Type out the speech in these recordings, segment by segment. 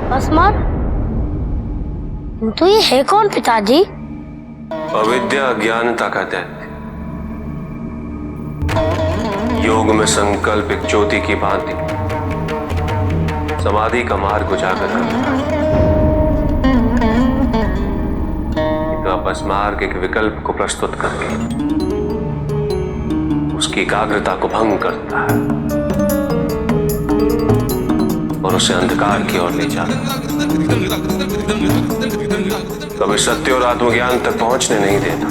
अपस्मार? तो ये है कौन पिताजी? अविद्या अज्ञानता का दैत्य, योग में संकल्प एक ज्योति की भांति समाधि का मार्ग उजागर करता है। तो अपस्मार के एक विकल्प को प्रस्तुत करके उसकी एकाग्रता को भंग करता है और उसे अंधकार की ओर ले जाता है। कभी सत्य और आत्मज्ञान तक पहुंचने नहीं देता।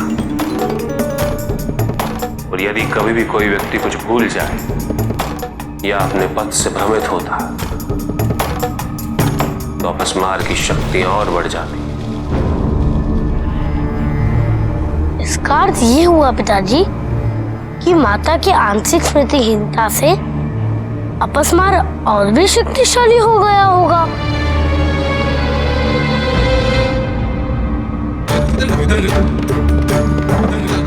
और यदि कभी भी कोई व्यक्ति कुछ भूल जाए या अपने पथ से भ्रमित होता तो अपस्मार की शक्तियां और बढ़ जाती। इसका अर्थ ये हुआ पिताजी कि माता की आंशिक स्मृतिहीनता से अपस्मार और भी शक्तिशाली हो गया होगा।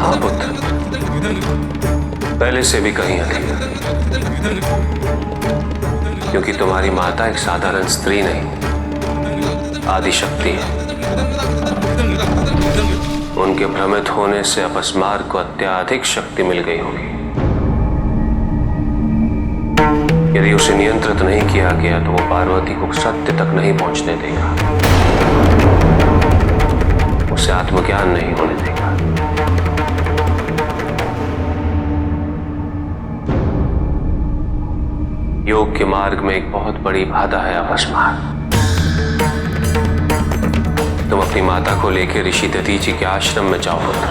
हाँ पुत्र, पहले से भी कहीं अधिक, क्योंकि तुम्हारी माता एक साधारण स्त्री नहीं, आदि शक्ति है। उनके भ्रमित होने से अपस्मार को अत्याधिक शक्ति मिल गई होगी। यदि उसे नियंत्रित नहीं किया गया तो वो पार्वती को सत्य तक नहीं पहुंचने देगा, उसे आत्मज्ञान नहीं होने देगा। योग के मार्ग में एक बहुत बड़ी बाधा है अपस्मार। तुम अपनी माता को लेकर ऋषि दधीचि के आश्रम में जाओ पुत्र।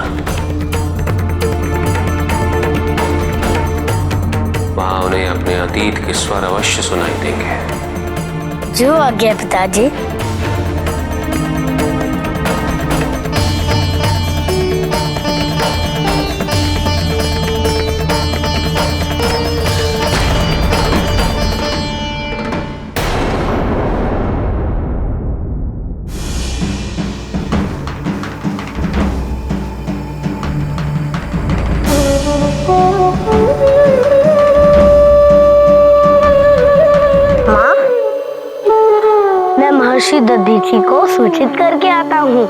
वहां उन्हें अपने अतीत के स्वर अवश्य सुनाई देंगे। जो आज्ञा पिताजी। महर्षि दधीचि को सूचित करके आता हूँ।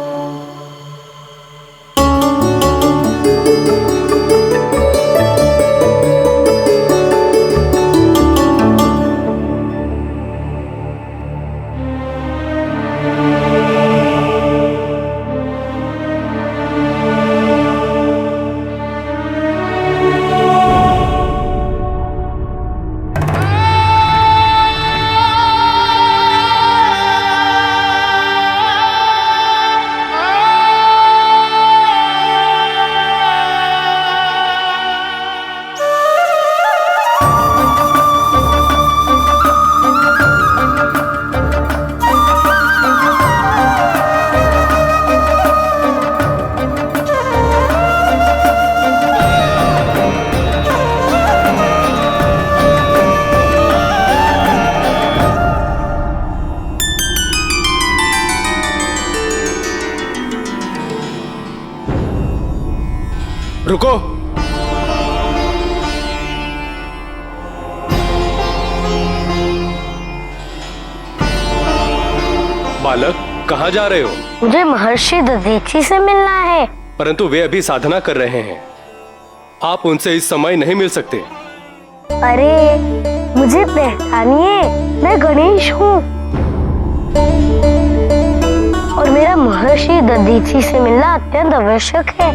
रुको। बालक, कहाँ जा रहे हो? मुझे महर्षि दधीचि से मिलना है। परंतु वे अभी साधना कर रहे हैं, आप उनसे इस समय नहीं मिल सकते। अरे मुझे पहचानिए, मैं गणेश हूँ और मेरा महर्षि दधीचि से मिलना अत्यंत आवश्यक है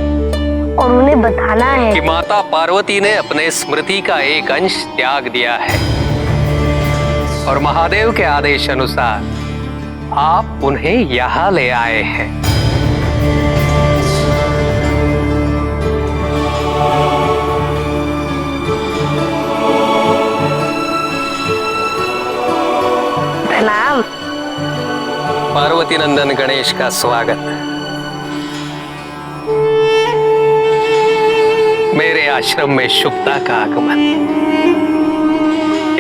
और उन्हें बताना है कि माता पार्वती ने अपने स्मृति का एक अंश त्याग दिया है और महादेव के आदेश अनुसार आप उन्हें यहाँ ले आए हैं। प्रणाम। पार्वती नंदन गणेश का स्वागत। मेरे आश्रम में शुभता का आगमन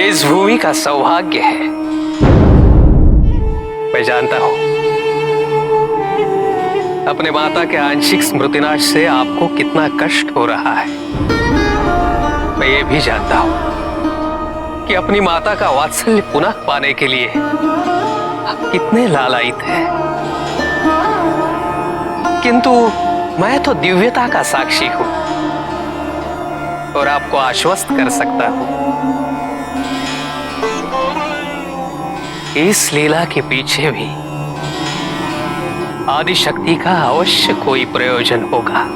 इस भूमि का सौभाग्य है। मैं जानता हूं अपने माता के आंशिक स्मृतिनाश से आपको कितना कष्ट हो रहा है। मैं ये भी जानता हूं कि अपनी माता का वात्सल्य पुनः पाने के लिए आप कितने लालायित हैं, किंतु मैं तो दिव्यता का साक्षी हूं और आपको आश्वस्त कर सकता हूं, इस लीला के पीछे भी आदिशक्ति का अवश्य कोई प्रयोजन होगा।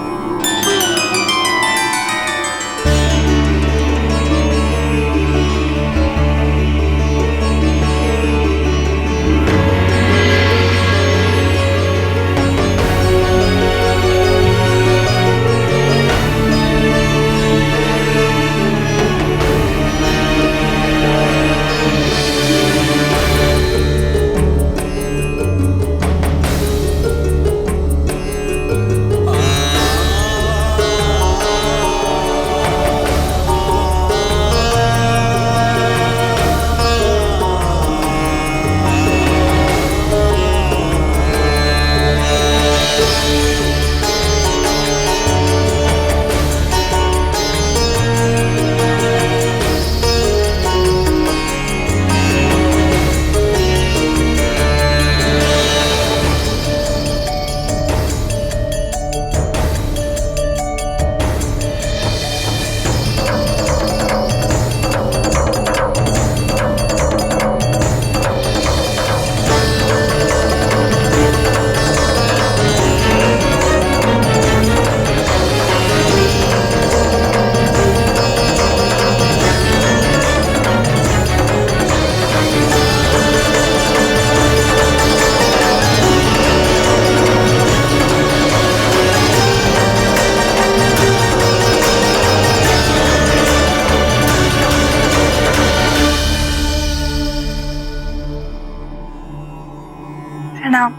प्रणाम।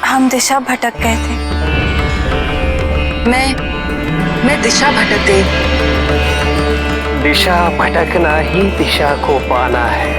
हम दिशा भटक गए थे। मैं दिशा भटक गई। दिशा भटकना ही दिशा को पाना है।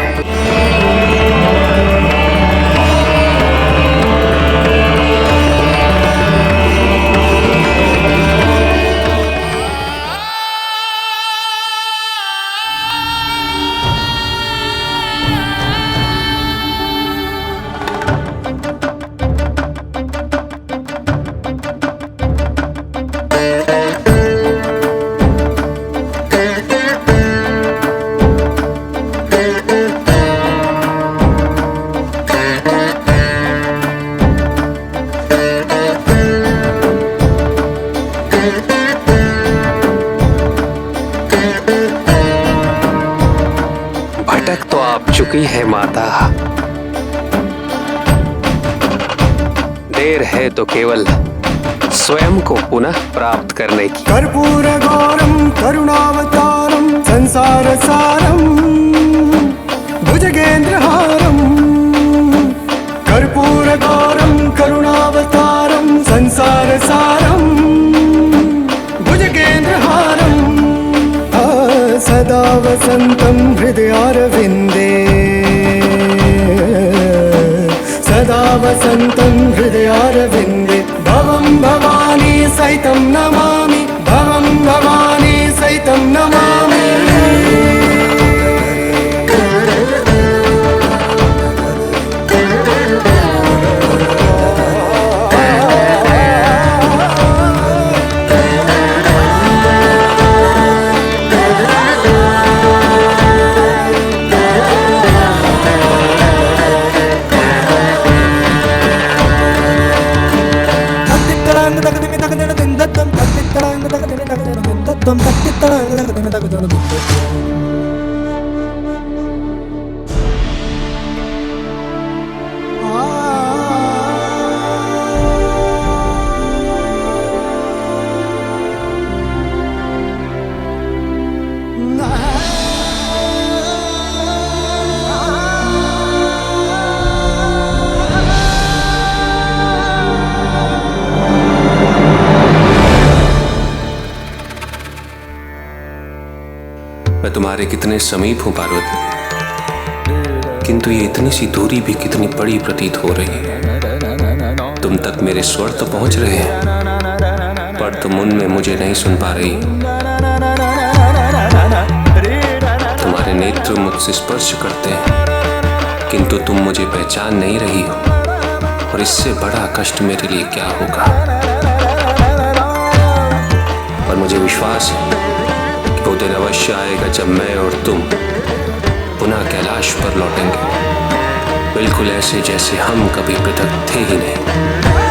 भटक तो आप चुकी है माता, देर है तो केवल स्वयं को पुनः प्राप्त करने की। कर्पूर गौरम करुणावतारम संसार सारम भुजगेंद्रहारम। कर्पूर गौरम करुणावतारम संसार सारम भुजगेंद्रहारम। सदा वसंतम हृदयारविंदे, सदा वसंतम हृदयारविंदे। भवं भवानी सहितं नमामि, भवं भवानी सहितं नमामि। मैं तुम्हारे कितने समीप हूं पार्वती, किंतु ये इतनी सी दूरी भी कितनी बड़ी प्रतीत हो रही है। तुम तक मेरे स्वर तो पहुंच रहे हैं, पर तुम उनमें मुझे नहीं सुन पा रही। तुम्हारे नेत्र मुझसे स्पर्श करते हैं, किंतु तुम मुझे पहचान नहीं रही हो, और इससे बड़ा कष्ट मेरे लिए क्या होगा। और मुझे विश्वास है कि वो दिन अवश्य आएगा जब मैं और तुम पुनः कैलाश पर लौटेंगे, बिल्कुल ऐसे जैसे हम कभी पृथक थे ही नहीं।